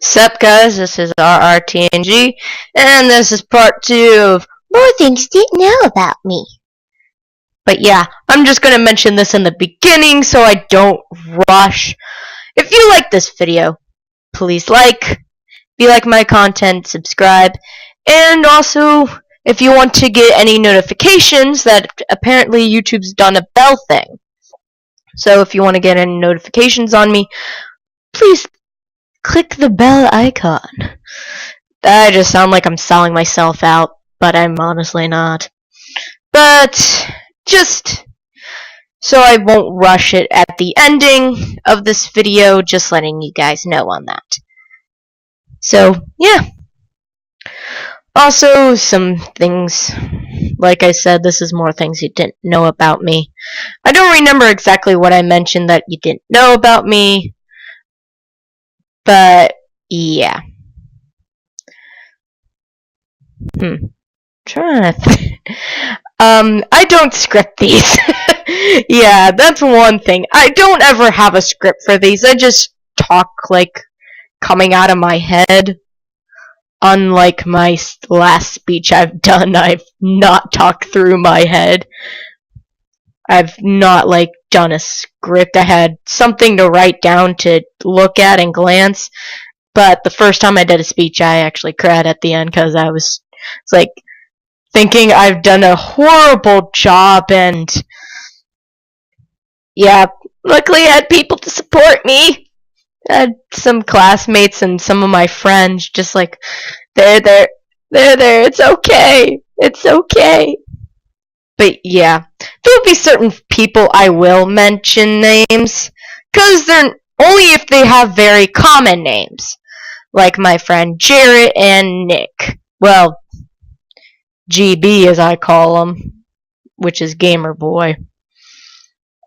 Sup guys, this is RRTNG, and this is part 2 of More Things You Didn't Know About Me. But yeah, I'm just gonna mention this in the beginning so I don't rush. If you like this video, please like. If you like my content, subscribe. And also, if you want to get any notifications, that apparently YouTube's done a bell thing. So if you want to get any notifications on me, please click the bell icon. I just sound like I'm selling myself out, but I'm honestly not. But just so I won't rush it at the ending of this video, just letting you guys know on that. So, yeah. Also, some things, like I said, this is more things you didn't know about me. I don't remember exactly what I mentioned that you didn't know about me, but yeah. Trying to think. I don't script these. Yeah, that's one thing. I don't ever have a script for these. I just talk like coming out of my head. Unlike my last speech I've done, I've not talked through my head. I've not like done a script. I had something to write down to look at and glance. But the first time I did a speech, I actually cried at the end because I was like thinking I've done a horrible job, and yeah, luckily I had people to support me. I had some classmates and some of my friends just like, there, it's okay, it's okay. But yeah, there'll be certain people I will mention names, because they're only if they have very common names, like my friend Jarrett and Nick. Well, GB as I call him, which is Gamer Boy.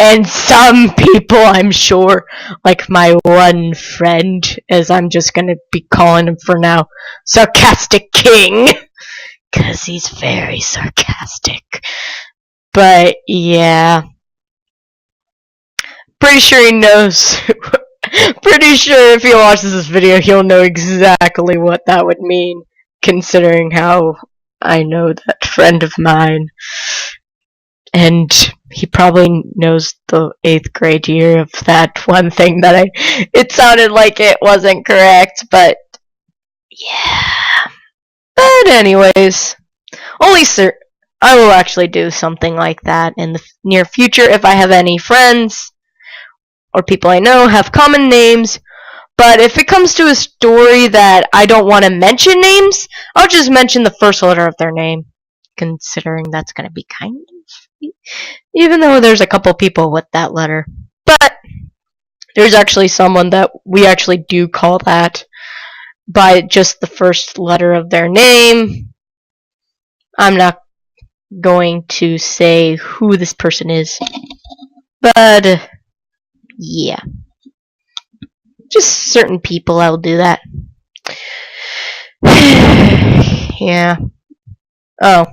And some people, I'm sure, like my one friend, as I'm just gonna be calling him for now, Sarcastic King, because he's very sarcastic. But yeah, pretty sure he knows. Pretty sure if he watches this video, he'll know exactly what that would mean, considering how I know that friend of mine. And he probably knows the 8th grade year of that one thing that it sounded like it wasn't correct, but yeah. But anyways, only I will actually do something like that in the near future if I have any friends or people I know have common names. But if it comes to a story that I don't want to mention names, I'll just mention the first letter of their name, considering that's going to be kind of, even though there's a couple people with that letter. But there's actually someone that we actually do call that by just the first letter of their name. I'm not going to say who this person is, but yeah, just certain people I'll do that. Yeah. Oh,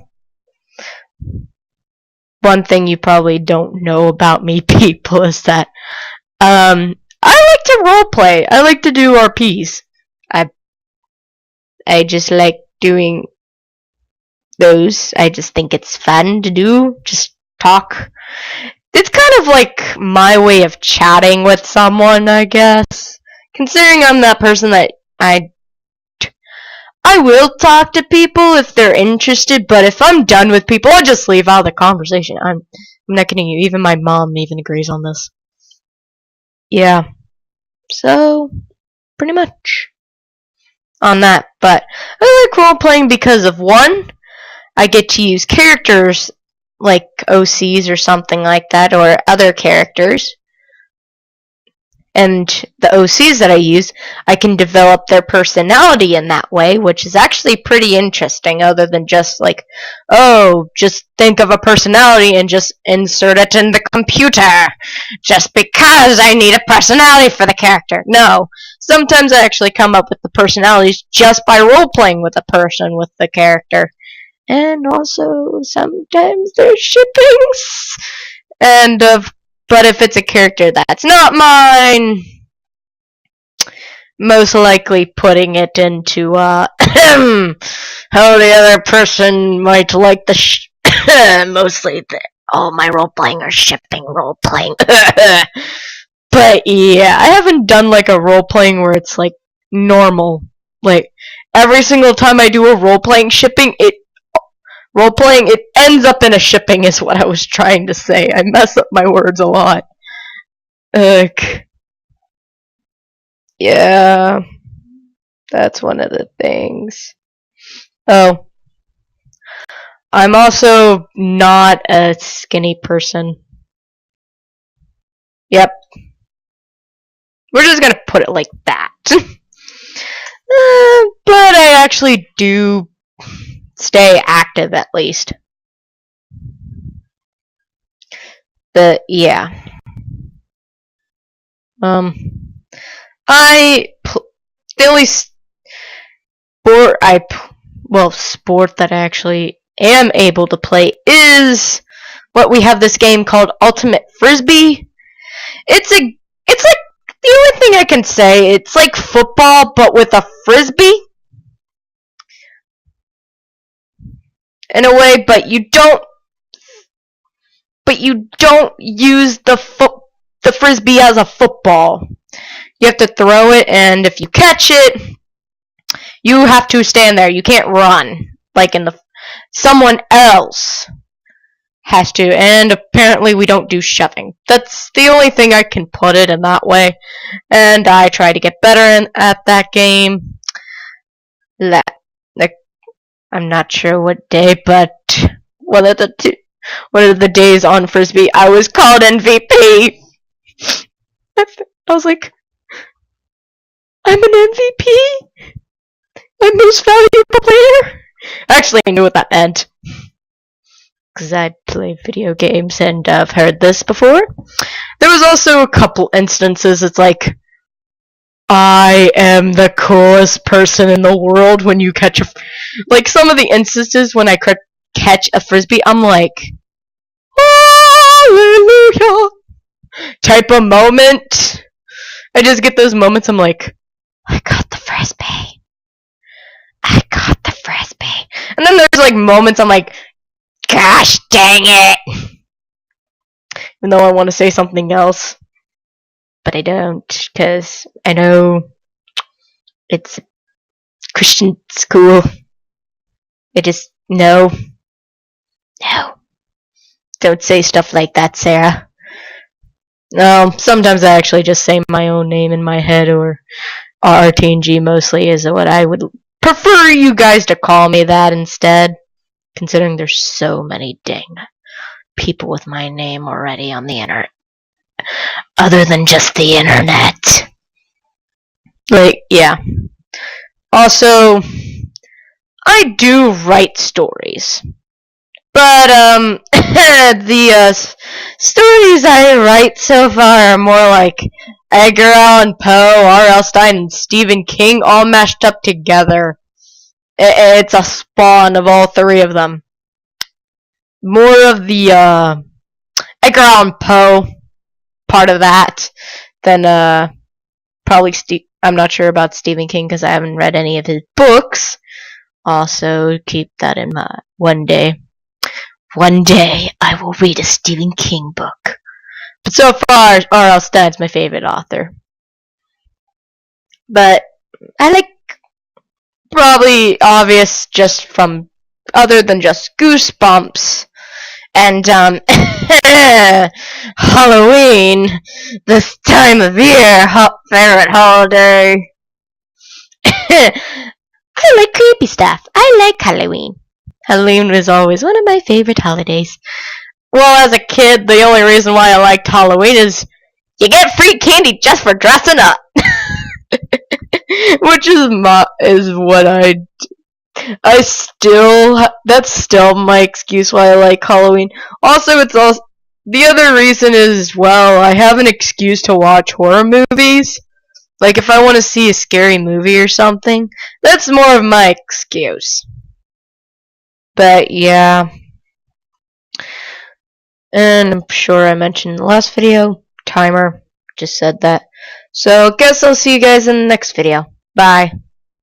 one thing you probably don't know about me, people, is that I like to roleplay. I like to do RPs. I just like doing those. I just think it's fun to do. Just talk. It's kind of like my way of chatting with someone, I guess. Considering I'm that person that I will talk to people if they're interested, but if I'm done with people, I'll just leave out of the conversation. I'm not kidding you. Even my mom even agrees on this. Yeah. So, pretty much on that. But I like role-playing because of, one, I get to use characters like OCs or something like that, or other characters. And the OCs that I use, I can develop their personality in that way, which is actually pretty interesting, other than just like, oh, just think of a personality and just insert it in the computer, just because I need a personality for the character. No, sometimes I actually come up with the personalities just by role-playing with a person with the character. And also, sometimes there's shippings, and but if it's a character that's not mine, most likely putting it into how the other person might like the mostly all my role playing or shipping role playing. But yeah, I haven't done like a role playing where it's like normal. Like every single time I do a role playing shipping, it ends up in a shipping is what I was trying to say. I mess up my words a lot. Yeah, that's one of the things. Oh, I'm also not a skinny person. Yep. We're just gonna put it like that. But I actually do stay active at least. But yeah. The only sport that I actually am able to play is what we have this game called Ultimate Frisbee. It's like the only thing I can say, it's like football but with a frisbee in a way, but you don't use the frisbee as a football. You have to throw it, and if you catch it, you have to stand there. You can't run like in the someone else has to, and apparently we don't do shoving. That's the only thing I can put it in that way, and I try to get better at that game. I'm not sure what day, but one of the days on Frisbee, I was called MVP. I was like, I'm an MVP? I'm most valuable player? Actually, I knew what that meant. Because I play video games and I've heard this before. There was also a couple instances, it's like, I am the coolest person in the world when you catch like some of the instances when I catch a frisbee, I'm like, hallelujah type of moment. I just get those moments, I'm like, I got the frisbee. I got the frisbee. And then there's like moments I'm like, gosh dang it. Even though I want to say something else. But I don't, because I know it's a Christian school. I just, no. Don't say stuff like that, Sarah. No, sometimes I actually just say my own name in my head, or RRTNG mostly is what I would prefer you guys to call me that instead, considering there's so many dang people with my name already on the internet. Other than just the internet. Like, yeah. Also, I do write stories. But, the stories I write so far are more like Edgar Allan Poe, R.L. Stein, and Stephen King all mashed up together. It's a spawn of all three of them. More of the, Edgar Allan Poe part of that than, probably I'm not sure about Stephen King because I haven't read any of his books. Also, keep that in mind. One day I will read a Stephen King book. But so far, R.L. Stein's my favorite author. But I like, probably obvious just from, other than just Goosebumps and Halloween, this time of year, favorite holiday. I like creepy stuff. I like Halloween. Halloween was always one of my favorite holidays. Well, as a kid, the only reason why I liked Halloween is you get free candy just for dressing up. Which is what that's still my excuse why I like Halloween. Also, the other reason is, well, I have an excuse to watch horror movies. Like, if I want to see a scary movie or something, that's more of my excuse. But, yeah. And I'm sure I mentioned in the last video, timer, just said that. So guess I'll see you guys in the next video. Bye.